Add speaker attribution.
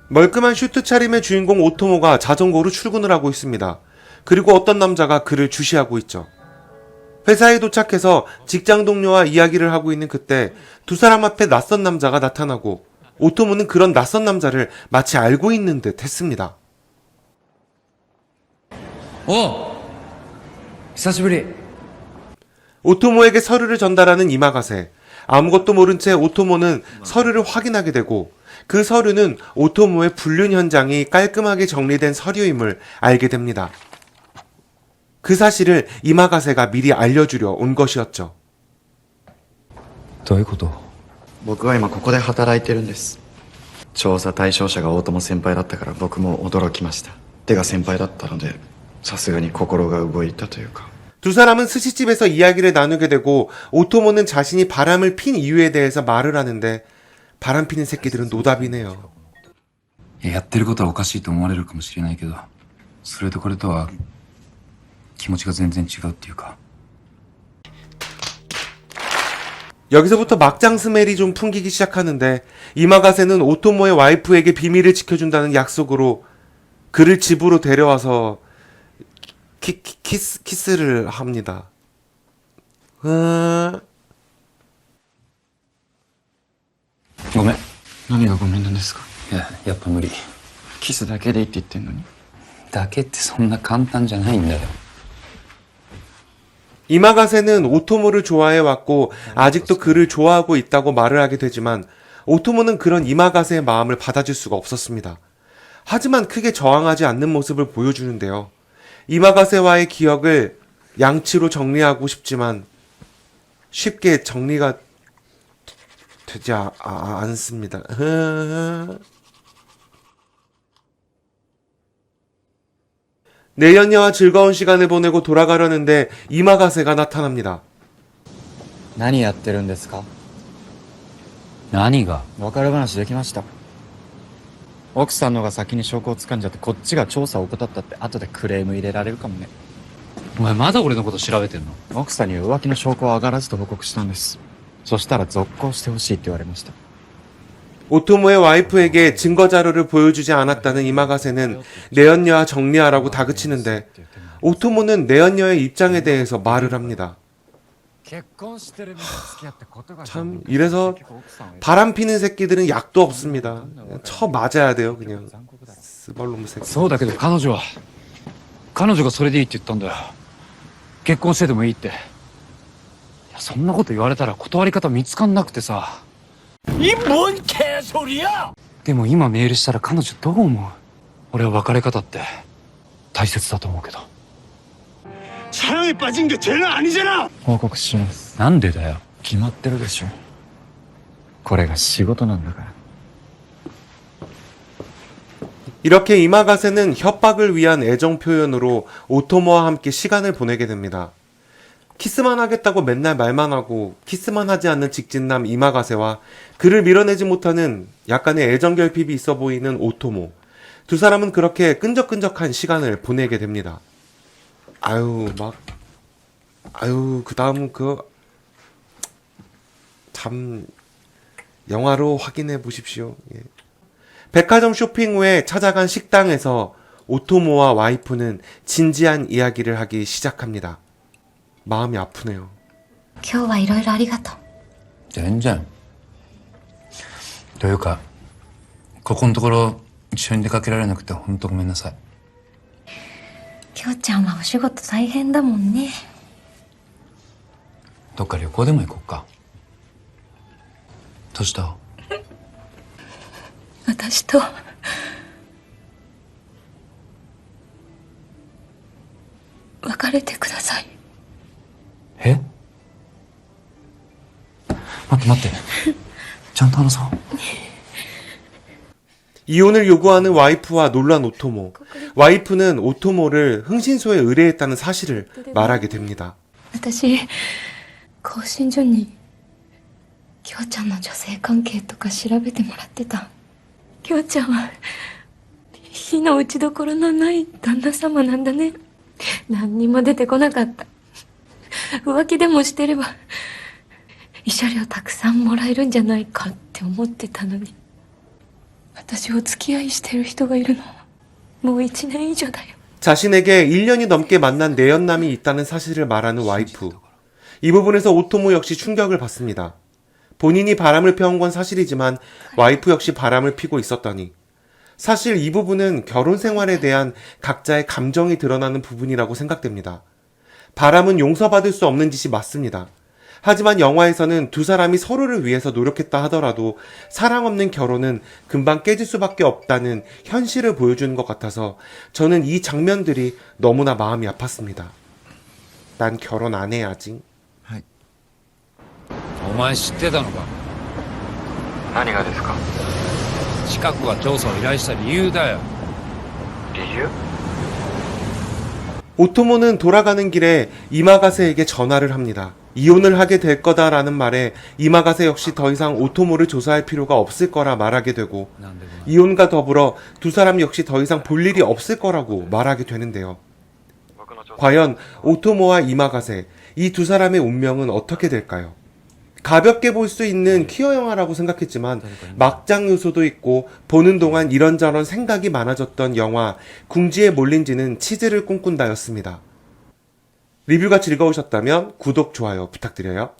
Speaker 1: 멀끔한 슈트 차림의 주인공 오토모가 자전거로 출근을 하고 있습니다. 그리고 어떤 남자가 그를 주시하고 있죠. 회사에 도착해서 직장 동료와 이야기를 하고 있는 그때 두 사람 앞에 낯선 남자가 나타나고 오토모는 그런 낯선 남자를 마치 알고 있는 듯 했습니다.
Speaker 2: おう久しぶり
Speaker 1: 오토모에게 서류를 전달하는 이마가세. 아무것도 모른 채 오토모는 서류를 확인하게 되고 그 서류는 오토모의 불륜 현장이 깔끔하게 정리된 서류임을 알게 됩니다. 그 사실을 이마가세가 미리 알려주려 온 것이었죠.
Speaker 2: どういうこと？
Speaker 3: 僕は今ここで働いてるんです。調査対象者が大友先輩だったから僕も驚きました。手が先輩だったのでさすがに心が動いたというか。
Speaker 1: 두 사람은 스시집에서 이야기를 나누게 되고 오토모는 자신이 바람을 핀 이유에 대해서 말을 하는데 바람 피는 새끼들은 노답이네요.
Speaker 2: やってることはおかしいと思われるかもしれないけど、それとこれとは気持ちが全然違うっていうか。
Speaker 1: 여기서부터 막장 스멜이 좀 풍기기 시작하는데 이마가세는 오토모의 와이프에게 비밀을 지켜준다는 약속으로 그를 집으로 데려와서 키스를 합니다.
Speaker 2: ごめん。
Speaker 3: 何がごめんなんですか。
Speaker 2: やっぱ無理。
Speaker 3: キスだけでいいって言ってんのに。
Speaker 2: だけってそんな簡単じゃないんだよ。
Speaker 1: 이마가세는 오토모를 좋아해왔고 아직도 그를 좋아하고 있다고 말을 하게 되지만 오토모는 그런 이마가세의 마음을 받아줄 수가 없었습니다. 하지만 크게 저항하지 않는 모습을 보여주는데요. 이마가세와의 기억을 양치로 정리하고 싶지만 쉽게 정리가 되지 않습니다. 내연녀와 즐거운 시간을 보내고 돌아가려는데 이마가세가 나타납니다.
Speaker 3: 何やってるんですか。
Speaker 2: 何が？
Speaker 3: 別れ話できました。奥さんのが先に証拠を掴んじゃってこっちが調査を怠ったって後でクレーム入れられるかもね。
Speaker 2: お前まだ俺のこと調べてんの？
Speaker 3: 奥さんに浮気の証拠は上がらずと報告したんです。そしたら続行してほしいって言われました。
Speaker 1: 오토모의 와이프에게 증거 자료를 보여주지 않았다는 이마가세는 내연녀와 정리하라고 다그치는데 오토모는 내연녀의 입장에 대해서 말을 합니다. 참 이래서 바람 피는 새끼들은 약도 없습니다. 쳐 맞아야 돼요 그냥. 스벌놈 새끼.
Speaker 2: そうだけど彼女がそれでいいって言ったんだよ。結婚してでもいいって。いやそんなこと言われたら断り方見つかんなくてさ。
Speaker 4: 이 뭔 개소리야!
Speaker 2: でも今メールしたら彼女どう思う？俺は別れ方って大切だと思うけど。
Speaker 4: 사랑에 빠진 게 죄는 아니잖아!
Speaker 3: 報告します。
Speaker 2: なんでだよ。
Speaker 3: 決まってるでしょ。これが仕事なんだから。
Speaker 1: 이렇게 이마가세는 협박을 위한 애정 표현으로 오토모와 함께 시간을 보내게 됩니다. 키스만 하겠다고 맨날 말만 하고 키스만 하지 않는 직진남 이마가세와 그를 밀어내지 못하는 약간의 애정 결핍이 있어 보이는 오토모. 두 사람은 그렇게 끈적끈적한 시간을 보내게 됩니다. 그 다음 참 영화로 확인해 보십시오. 예. 백화점 쇼핑 후에 찾아간 식당에서 오토모와 와이프는 진지한 이야기를 하기 시작합니다. 마음이 아프네요.
Speaker 5: 今日はいろいろありがとう。
Speaker 2: 全然。というかここのところ一緒に出かけられなくて本当ごめんなさい。
Speaker 5: きょうちゃんはお仕事大変だもんね。
Speaker 2: どっか旅行でも行こうか。どうした？
Speaker 5: 私と別れてください。
Speaker 2: え？待って。ちゃんと話そう。
Speaker 1: 이혼을 요구하는 와이프와 놀란 오토모. 와이프는 오토모를 흥신소에 의뢰했다는 사실을 말하게 됩니다.
Speaker 5: 私興信所にきょうちゃんの女性関係とか調べてもらってた。きょうちゃんは火の打ちどころのない旦那様なんだね。何にも出てこなかった。浮気でもしてれば慰謝料たくさんもらえるんじゃないかって思ってたのに。私お付き合いしてる人がいるのもう1年以上だよ
Speaker 1: 자신에게 1년이 넘게 만난 내연남이 있다는 사실을 말하는 와이프. 이 부분에서 오토모 역시 충격을 받습니다. 본인이 바람을 피운 건 사실이지만 와이프 역시 바람을 피고 있었다니. 사실 이 부분은 결혼 생활에 대한 각자의 감정이 드러나는 부분이라고 생각됩니다. 바람은 용서받을 수 없는 짓이 맞습니다. 하지만 영화에서는 두 사람이 서로를 위해서 노력했다 하더라도 사랑 없는 결혼은 금방 깨질 수밖에 없다는 현실을 보여주는 것 같아서 저는 이 장면들이 너무나 마음이 아팠습니다. 난 결혼 안 해 아직.
Speaker 2: お前知ってたのか
Speaker 3: 何がですか
Speaker 2: 近くが調査を依頼した理由だよ
Speaker 3: 理由
Speaker 1: 오토모는 돌아가는 길에 이마가세에게 전화를 합니다. 이혼을 하게 될 거다라는 말에 이마가세 역시 더 이상 오토모를 조사할 필요가 없을 거라 말하게 되고 이혼과 더불어 두 사람 역시 더 이상 볼 일이 없을 거라고 말하게 되는데요. 과연 오토모와 이마가세 이 두 사람의 운명은 어떻게 될까요? 가볍게 볼 수 있는 퀴어 영화라고 생각했지만 막장 요소도 있고 보는 동안 이런저런 생각이 많아졌던 영화 궁지에 몰린 지는 치즈를 꿈꾼다였습니다. 리뷰가 즐거우셨다면 구독, 좋아요 부탁드려요.